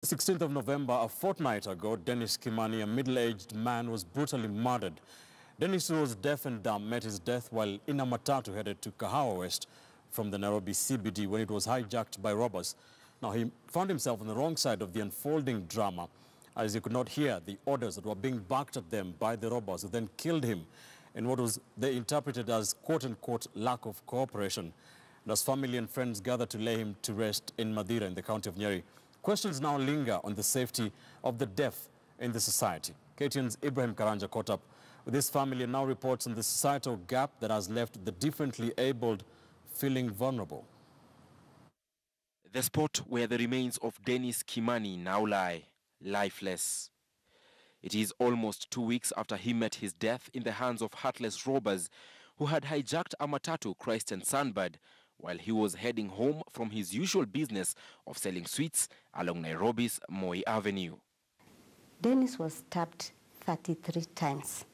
16th of November, a fortnight ago, Dennis Kimani, a middle-aged man, was brutally murdered. Dennis, who was deaf and dumb, met his death while in a matatu headed to Kahawa West from the Nairobi CBD when it was hijacked by robbers. Now, he found himself on the wrong side of the unfolding drama as he could not hear the orders that were being barked at them by the robbers, who then killed him in what was they interpreted as quote-unquote lack of cooperation. And as family and friends gathered to lay him to rest in Madira in the county of Nyeri, questions now linger on the safety of the deaf in the society. KTN's Ibrahim Karanja caught up with his family and now reports on the societal gap that has left the differently abled feeling vulnerable. The spot where the remains of Dennis Kimani now lie, lifeless. It is almost 2 weeks after he met his death in the hands of heartless robbers who had hijacked a matatu Christ and Sunbird while he was heading home from his usual business of selling sweets along Nairobi's Moi Avenue. Dennis was stabbed 33 times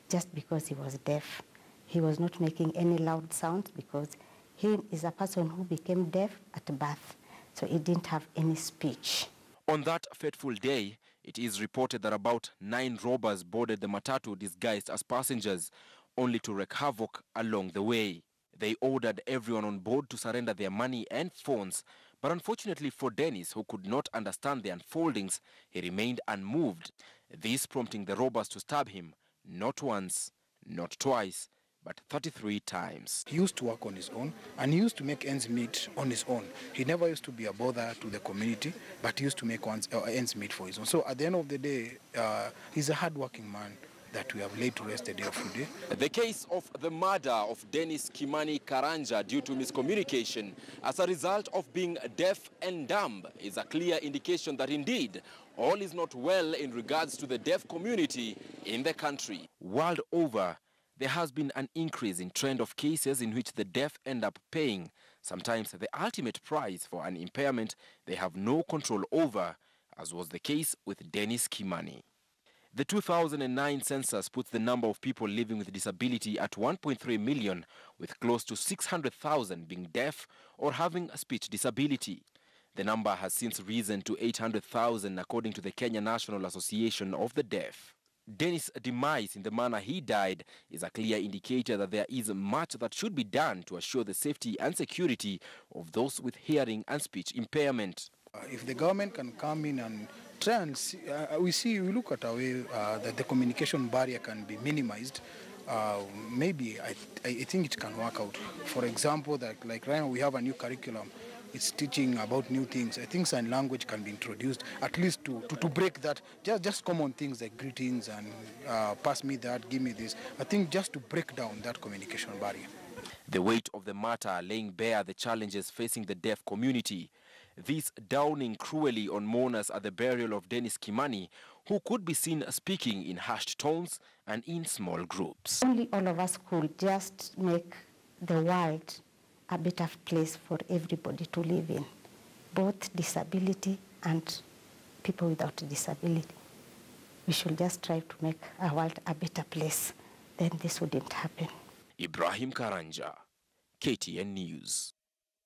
just because he was deaf. He was not making any loud sounds because he is a person who became deaf at birth, so he didn't have any speech. On that fateful day, it is reported that about 9 robbers boarded the matatu disguised as passengers, only to wreak havoc along the way. They ordered everyone on board to surrender their money and phones, but unfortunately for Dennis, who could not understand the unfoldings, he remained unmoved, this prompting the robbers to stab him, not once, not twice, but 33 times. He used to work on his own, and he used to make ends meet on his own. He never used to be a bother to the community, but he used to make ends meet for his own. So at the end of the day, he's a hard-working man that we have laid to rest the day of today. The case of the murder of Dennis Kimani Karanja due to miscommunication as a result of being deaf and dumb is a clear indication that indeed all is not well in regards to the deaf community in the country. World over, there has been an increase in trend of cases in which the deaf end up paying, sometimes the ultimate price for an impairment they have no control over, as was the case with Dennis Kimani. The 2009 census puts the number of people living with disability at 1.3 million, with close to 600,000 being deaf or having a speech disability. The number has since risen to 800,000 according to the Kenya National Association of the Deaf. Dennis' demise in the manner he died is a clear indicator that there is much that should be done to assure the safety and security of those with hearing and speech impairment. If the government can come in and try and see, we look at a way that the communication barrier can be minimized, maybe I think it can work out. For example, that like right now we have a new curriculum. It's teaching about new things. I think sign language can be introduced, at least to break that, just common things like greetings and pass me that, give me this. I think just to break down that communication barrier. The weight of the matter laying bare the challenges facing the deaf community. This downing cruelly on mourners at the burial of Dennis Kimani, who could be seen speaking in hushed tones and in small groups. Only all of us could just make the world a better place for everybody to live in, both disability and people without disability. We should just try to make our world a better place. Then this wouldn't happen. Ibrahim Karanja, KTN News.